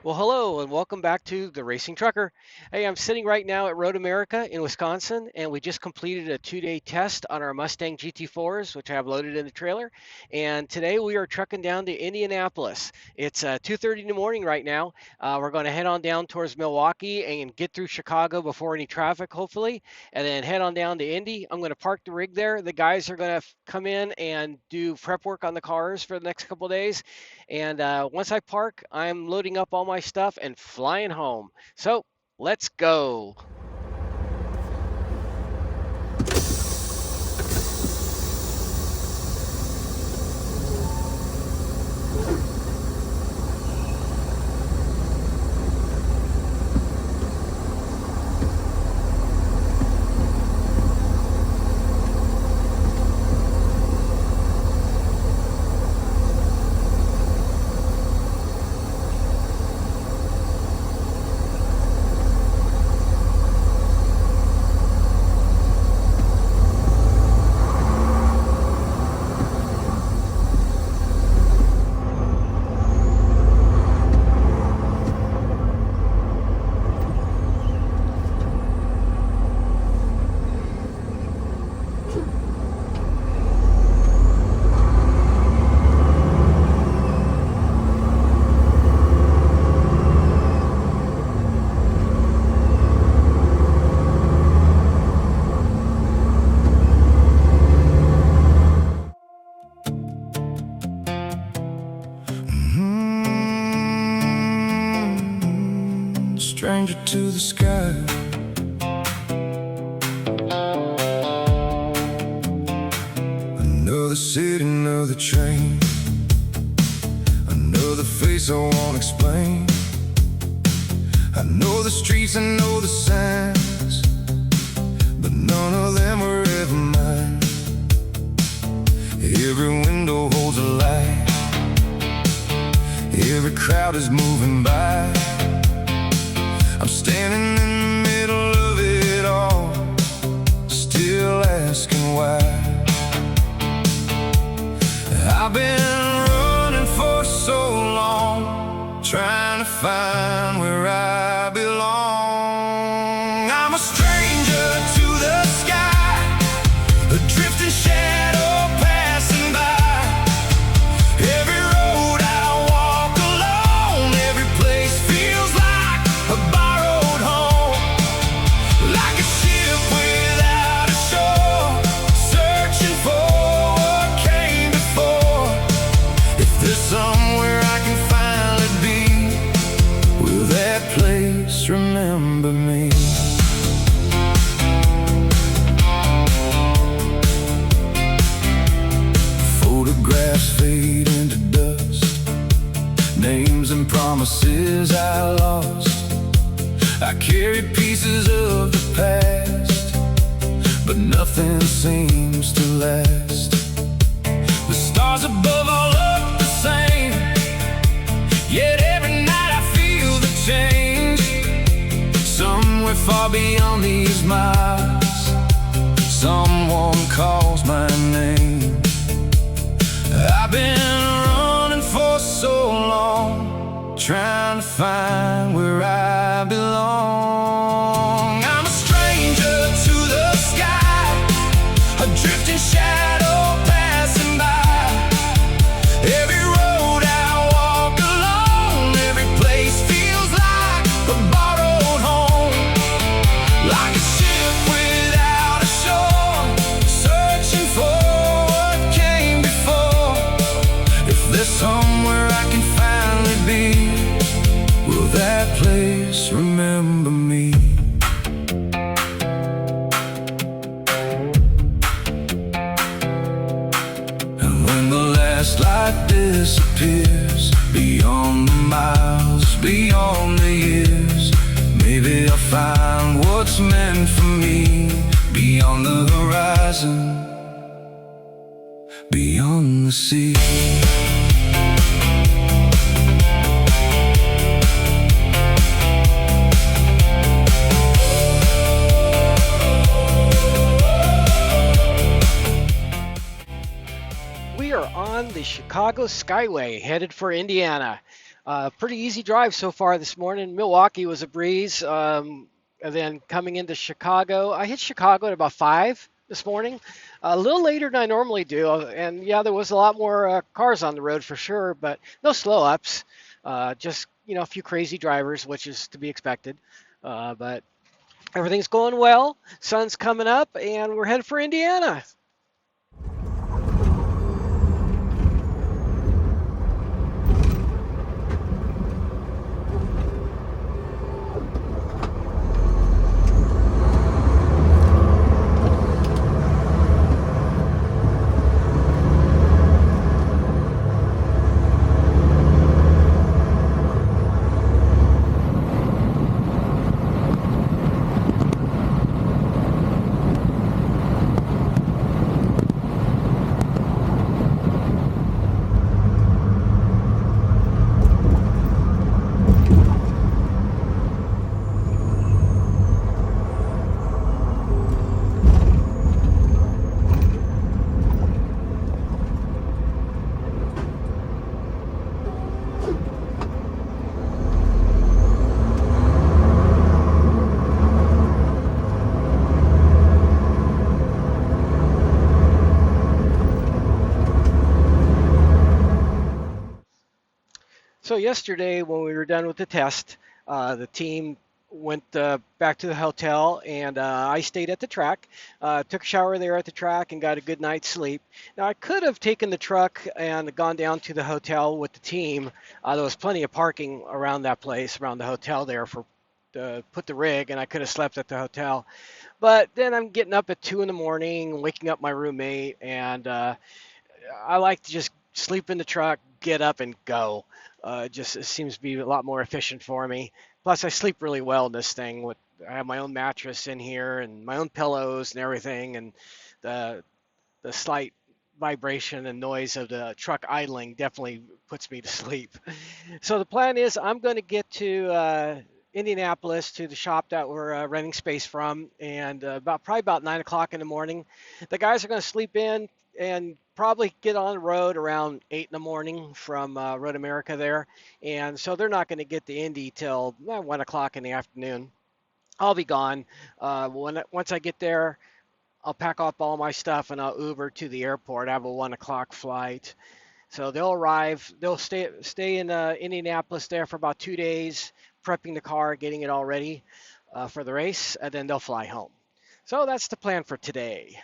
Well, hello and welcome back to the Racing Trucker. Hey, I'm sitting right now at Road America in Wisconsin, and we just completed a 2-day test on our Mustang GT4s, which I have loaded in the trailer. And today we are trucking down to Indianapolis. It's 2:30 in the morning right now. We're going to head on down towards Milwaukee and get through Chicago before any traffic, hopefully, and then head on down to Indy. I'm going to park the rig there. The guys are going to come in and do prep work on the cars for the next couple of days. And once I park, I'm loading up all my stuff and flying home. So let's go. Stranger to the sky. Another city, another train, another face I won't explain. I know the streets, I know the signs, but none of them were ever mine. Every window holds a light, every crowd is moving by. I'm standing in the middle of it all, still asking why. I've been running for so long, trying to find where I belong. I'm a stranger to the sky, a drifting shadow passing by. Every road I walk alone, every place feels like a borrowed home. Like a ship without a shore, searching for what came before. If there's somewhere I can finally be, will that place remember me? Photographs fade into dust, names and promises I lost. I carry pieces of the past, but nothing seems to last. The stars above all look the same, yet every night I feel the change. Somewhere far beyond these miles, someone calls my name. I've been running for so long, trying to find where I belong. I'm a stranger to the sky, a drifting shadow passing by. Every road I walk alone, every place feels like a borrowed home. Like a ship without a shore, searching for what came before. If there's somewhere I can finally be, will that place remember me? And when the last light disappears, beyond the miles, beyond the years, maybe I'll find what's meant for me. Beyond the horizon, beyond the sea. We are on the Chicago Skyway headed for Indiana. Pretty easy drive so far this morning. Milwaukee was a breeze. And then coming into Chicago, I hit Chicago at about 5 this morning, a little later than I normally do. And yeah, there was a lot more cars on the road for sure, but no slow ups. Just, a few crazy drivers, which is to be expected. But everything's going well. Sun's coming up, and we're headed for Indiana. So yesterday, when we were done with the test, the team went back to the hotel, and I stayed at the track. Took a shower there at the track and got a good night's sleep. Now I could have taken the truck and gone down to the hotel with the team. There was plenty of parking around that place, around the hotel there for put the rig, and I could have slept at the hotel. But then I'm getting up at 2 in the morning, waking up my roommate, and I like to just sleep in the truck, get up, and go. Just it seems to be a lot more efficient for me. Plus, I sleep really well in this thing. I have my own mattress in here and my own pillows and everything, and the the slight vibration and noise of the truck idling definitely puts me to sleep. So the plan is I'm going to get to Indianapolis to the shop that we're renting space from, and probably about 9 o'clock in the morning. The guys are going to sleep in and probably get on the road around 8 in the morning from Road America there, and so they're not going to get to Indy till 1 o'clock in the afternoon. I'll be gone. Once I get there, I'll pack up all my stuff and I'll Uber to the airport. I have a 1 o'clock flight. So they'll arrive. They'll stay in Indianapolis there for about 2 days, prepping the car, getting it all ready for the race, and then they'll fly home. So that's the plan for today.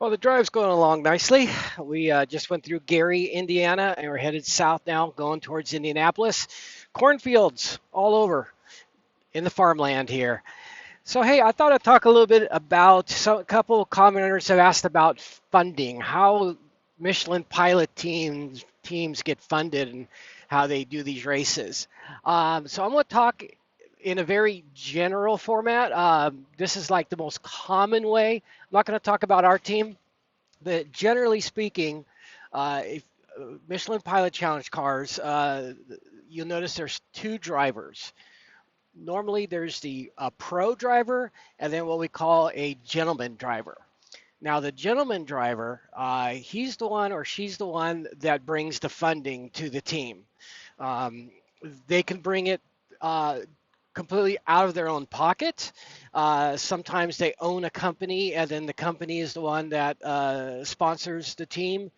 Well, the drive's going along nicely. We just went through Gary, Indiana, and we're headed south now, going towards Indianapolis. Cornfields all over in the farmland here. So, hey, I thought I'd talk a little bit about a couple of commenters have asked about funding, how Michelin Pilot teams get funded and how they do these races. So I'm going to talk in a very general format. This is like the most common way. I'm not going to talk about our team, but generally speaking, if Michelin Pilot Challenge cars, you'll notice there's two drivers. Normally, there's the pro driver and then what we call a gentleman driver. Now, the gentleman driver, he's the one or she's the one that brings the funding to the team. Um, they can bring it uh, completely out of their own pocket. Sometimes they own a company, and then the company is the one that sponsors the team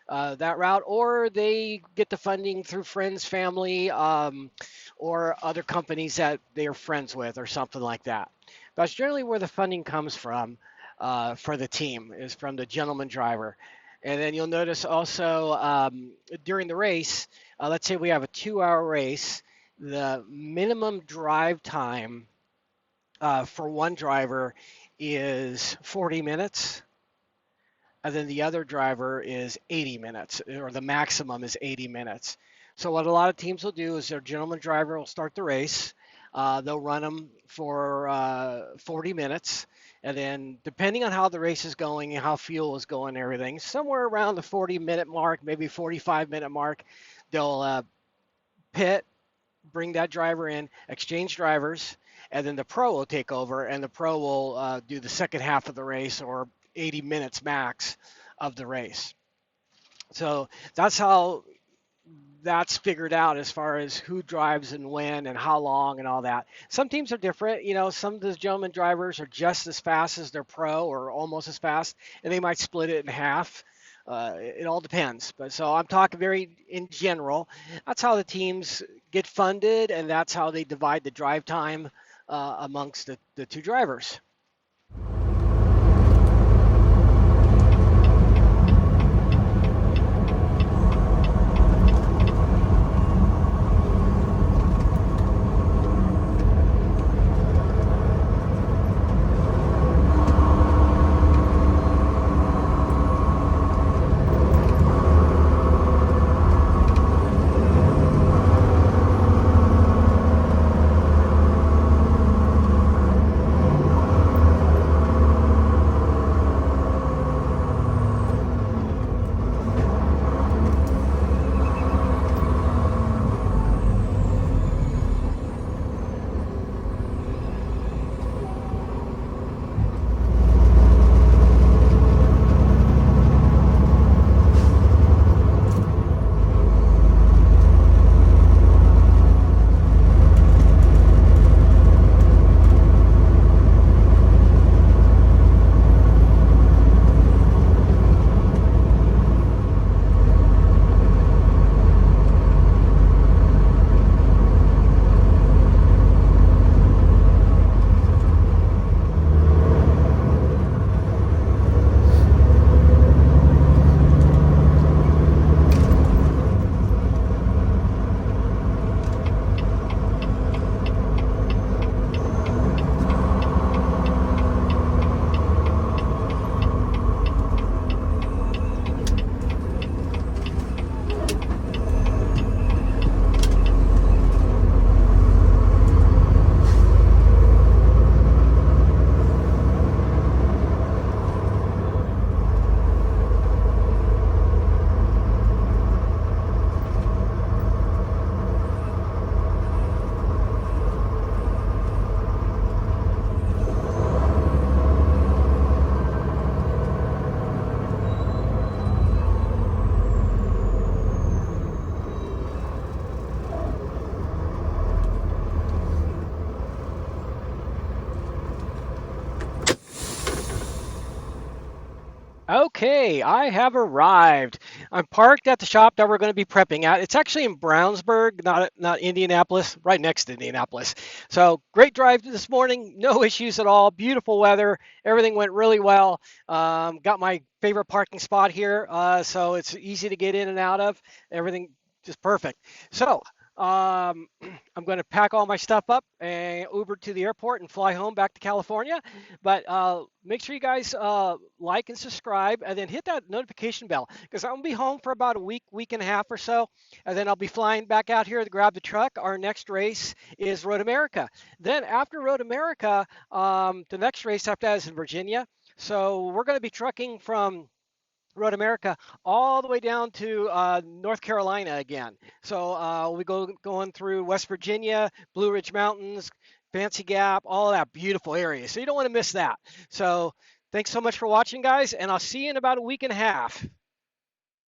that route, or they get the funding through friends, family, or other companies that they are friends with, or something like that. That's generally where the funding comes from for the team, is from the gentleman driver. And then you'll notice also during the race, let's say we have a 2 hour race, the minimum drive time for one driver is 40 minutes, and then the other driver is 80 minutes, or the maximum is 80 minutes. So what a lot of teams will do is their gentleman driver will start the race. They'll run them for 40 minutes, and then depending on how the race is going and how fuel is going and everything, somewhere around the 40-minute mark, maybe 45-minute mark, they'll pit, bring that driver in, exchange drivers, and then the pro will take over, and the pro will do the second half of the race, or 80 minutes max of the race. So that's how that's figured out as far as who drives and when and how long and all that. Some teams are different. You know, some of the gentleman drivers are just as fast as their pro or almost as fast, and they might split it in half. It all depends. But so I'm talking very in general. That's how the teams get funded, and that's how they divide the drive time amongst the two drivers. Okay, I have arrived. I'm parked at the shop that we're going to be prepping at. It's actually in Brownsburg, not Indianapolis, right next to Indianapolis. So great drive this morning, no issues at all. Beautiful weather, everything went really well. Got my favorite parking spot here, so it's easy to get in and out of. Everything just perfect. So I'm going to pack all my stuff up and Uber to the airport and fly home back to California. But make sure you guys like and subscribe, and then hit that notification bell because I'm going to be home for about a week, week and a half or so, and then I'll be flying back out here to grab the truck. Our next race is Road America. Then after Road America, the next race after that is in Virginia. So we're going to be trucking from Road America all the way down to North Carolina again. So we going through West Virginia, Blue Ridge Mountains, Fancy Gap, all of that beautiful area. So you don't want to miss that. So thanks so much for watching, guys, and I'll see you in about a week and a half.